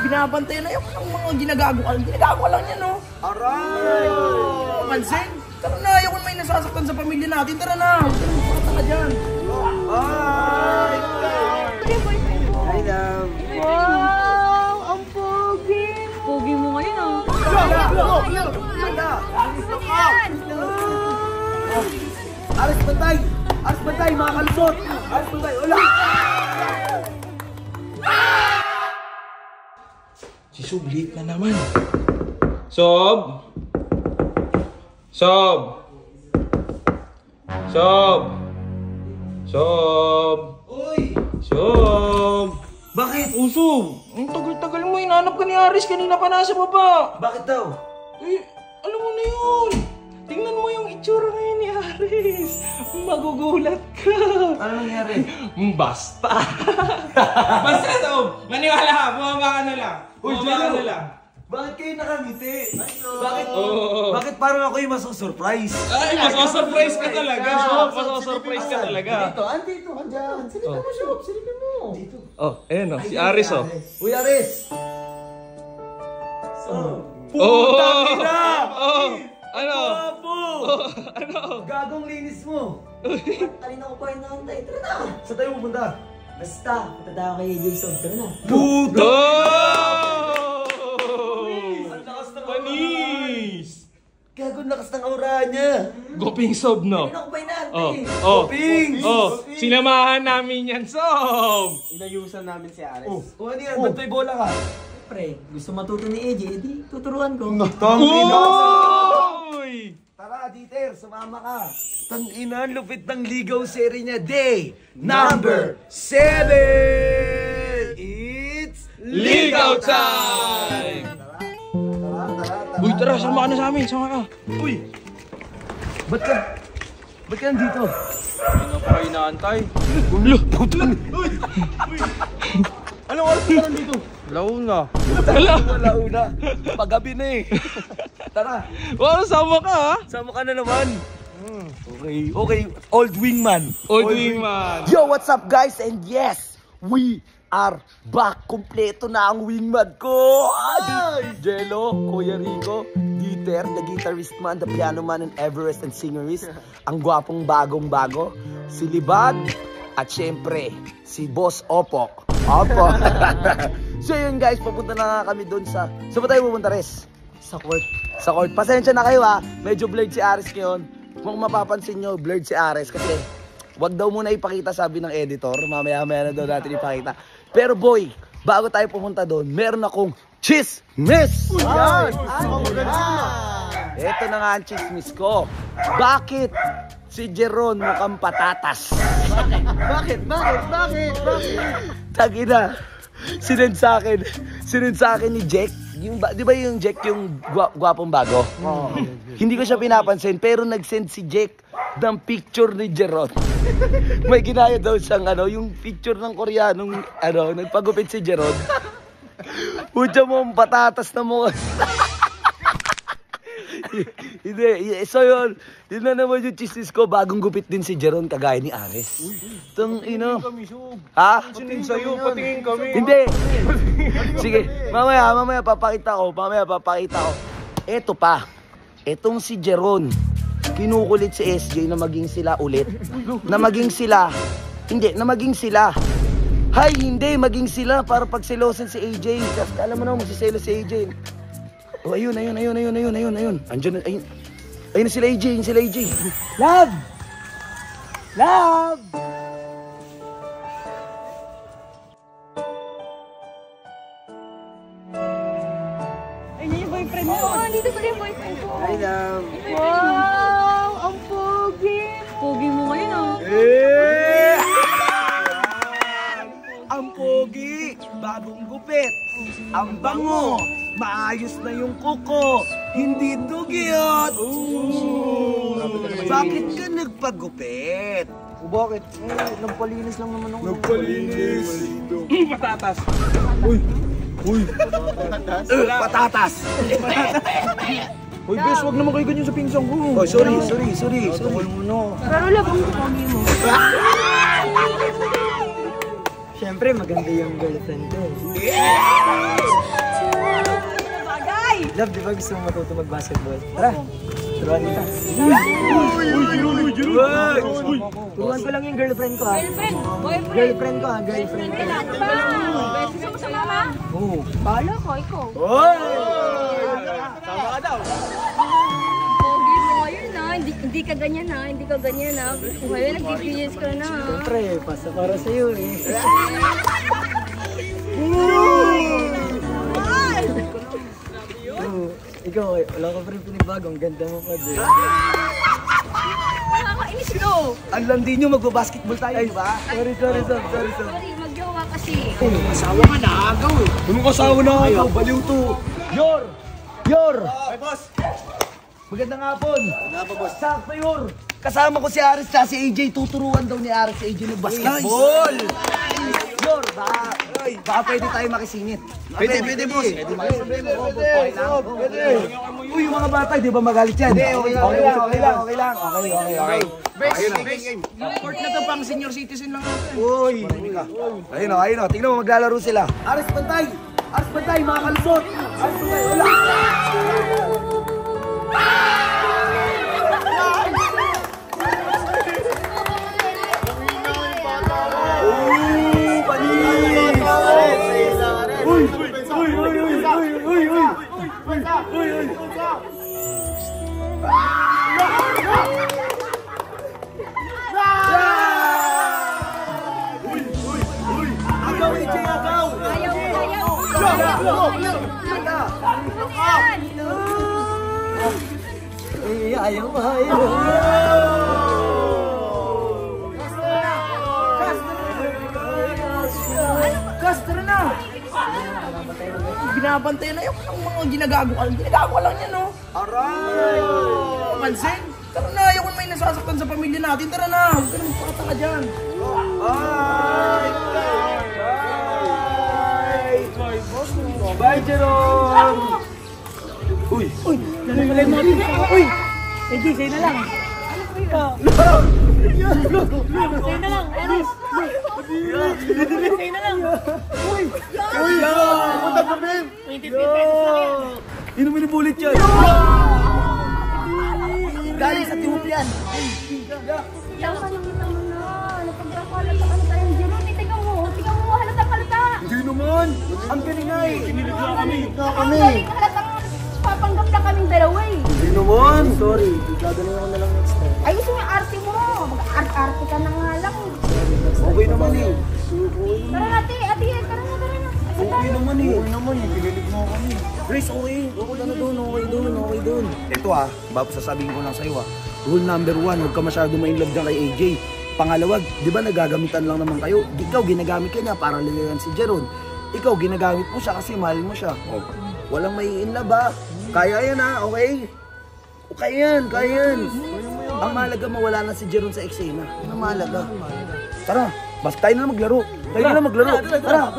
binabantayan na yung mga ginagago ka. Ginagago lang yan, no? Aray! Pansin? Tara na, ayaw ko may nasasaktan sa pamilya natin. Tara na, tara na dyan. Ay! Hi, love. Wow! Ang pogi! Pogi mo ngayon, ah. Aris bantay! Aris bantay, mga kalusot! Aris bantay, wala! Si Sob, late na naman. Sob! Sob! Sob! Sob! Uy! Sob! Bakit? Oh, Sob! Ang tagal-tagal mo, hinanap ka ni Aris. Kanina pa nasa baba. Bakit daw? Eh, alam mo na yun. Tingnan mo yung itsura ngayon ni Aris. Magugulat ka. Ano nangyari? Basta. Basta, Sob. Maniwala ka. Bumaba ka na lang. Bumaba ka na lang. Bakit kayo nakangiti? Bakit? Oo. Bakit parang ako yung masosurprise? Ay, masosurprise ka talaga, Sob. Masosurprise ka talaga. Andito, andyan. Silipin mo, Sob. Silipin mo. Dito. Oh, ayan o. Si Aris, oh. Uy, Aris! Oh! Putang ina! Oh! Ano? Papo! Ano? Gagong linis mo! Alin ako pa inaantay. Tara na. Saan tayo pupunta? Basta, punta tayo kay Jason. Tara na. Puto! Ang lakas ng panis! Gagong lakas ng aura niya! Goping, Sob, no? Alin ako pa inaantay. Oh, Ping! oh, sinamahan namin yan, Sob! Inayusan namin si Ares. Oh, ano yan? Ba't may bola ka? Pre, gusto matuto ni AJ, edi tuturuan ko. Uy! Tara, Dieter, sumama ka. Tang-ina, lupit ng ligaw series niya. Day number 7! It's Ligaw time! Uy, tara, sama ka na sa amin, sama ka. Uy! Ba't ka nandito? Hindi na pa kayo inaantay. Ulo! Putang! Uy! Anong oras ka nandito? Launa. Wala una. Paggabi na eh. Tara. Wow, sama ka, ha? Sama ka na naman. Okay, okay. Old wingman. Old wingman. Yo, what's up guys? And yes, we are back. Kompleto na ang wingman ko. Ay! Jello, Kuya Rico, Dieter, the guitarist man, the piano man, and Everest and singerist. Ang gwapong bagong-bago. Si Libag. At syempre, si Boss Opo. Opo. So yun guys, papunta na kami doon sa... Saan ba tayo pupunta, Res? Sa court. Sa court. Pasensya na kayo ha. Medyo blurred si Ares ngayon. Kung mapapansin nyo, blurred si Ares kasi wag daw muna ipakita, sabi ng editor. Mamaya-maya na daw natin ipakita. Pero boy, bago tayo pumunta doon, meron akong chismis! Yan! Ito na nga ang chismis ko. Bakit si Jeron mukhang patatas? Bakit? Tagina, sinend sa akin ni Jack. Yung, di ba yung Jack yung gwapong bago? Hindi ko siya pinapansin, pero nag-send si Jack ng picture ni Jeron. May ginaya daw siyang yung picture ng Koreanong nagpagupit si Jeron. Pucha mo, patatas na mukha. Hindi, so yun na naman yung chismis ko. Bagong gupit din si Jeron kagaya ni Ares. Itong ha? Patingin sa'yo, patingin kami. Hindi. Sige, mamaya papakita ko. Eto pa. Etong si Jeron, kinukulit si SJ na maging sila ulit. Na maging sila. Hay, hindi, maging sila para pagselosin si AJ. Kasi alam mo na, magsiselo si AJ. Oh, ayun. Andiyan na, ayun na sila AJ, Love! Ayun yung boyfriend mo. Oo, dito pala yung boyfriend ko. Hi, love. Wow! Ang pogi! Pogi mo ngayon, ah. Ang pogi, bagong gupit, ang bango, maayos na yung kuko, hindi dugyot. Bakit ka nagpagupit? Bakit? Nagpalinis lang naman ako. Patatas. Patatas. Uy, bes, wag naman kayo ganyan sa pinsang ko. Oh, sorry. Pero love, ang pogi mo. Siyempre, maganda yung girlfriend ko. Love, di ba gusto mo matuto mag-basketball? Tara, turuan kita. Turuan ko lang yung girlfriend ko ha. Girlfriend, boyfriend. Girlfriend ko ha, girlfriend ko. Kailan ba? Gusto mo sa mama? Oo. Bahala ko, ikaw. Sama ka daw. Pogi mo ngayon ha. Hindi ka ganyan ha. Hindi ka ganyan ha. Ngayon nag-PPS ka na ha. Siyempre, pasa para sa'yo eh. Oo. Ikaw, wala ka pa rin pinibago. Ang ganda mo pa, Jay. Nakakainis ko. Ang landi nyo, magbabasketball tayo, di ba? Sorry, Sam. Sorry. Sorry, magjowa kasi. Asawa ka na, agaw eh. Anong kasawa na agaw? Baliw to. Yor! Ay, boss. Magandang hapon. Sakto, Yor. Kasama ko si Aris at si AJ. Tuturuan daw ni Aris si AJ ng basketball. Yor, baka pwede tayo makisingit. Pwede, boss. Pwede. Uy, yung mga bata, di ba magalit yan? Okay lang. Court na to pang senior citizen lang natin. Uy. Ayun o. Tingnan mo, maglalaro sila. Aris, bantay, mga kalusot. Aris, bantay. Wala. Ayaw. Tara na. Binabantay na yung mga ginagago lang yan, no? Aray! Pansin? Tara na, ayaw may nasasaktan sa pamilya natin. Tara na, huwag ka na magpakataka dyan. Bye, Jerome! Uy! AJ, sa'yo na lang. Sino minibulit yan? Galing sa tubig yan. Ikaw ka nang kita mo na. Napagkakalata ka na tayong Jerome. Tingnan mo, halatang halata. Hindi naman. Ang galing ay. Kinilig na kami. Ang galing halatang papanggap na kaming dalawa eh. Hindi naman. Sorry. Gagaling ako na lang next time. Ay, gusto mo yung arte mo. Mag-arte ka na nga lang. Okay naman eh. Tara na, ate, tara na. Okay naman eh. Kinilig mo kami. Grace, okay. Okay doon. Ito bago sasabihin ko lang sa'yo Rule number 1, huwag ka masyado ma-inlove dyan kay AJ. Pangalawa, di ba nagagamitan lang naman kayo? Ikaw, ginagamit ka niya para ligayan si Jeron. Ikaw, ginagamit mo siya kasi mahal mo siya. Walang may inlove Kaya yan okay? Kaya yan. Ang mahalaga mawala na si Jeron sa eksena. Yan ang mahalaga. Tara, basta tayo na maglaro. Tara.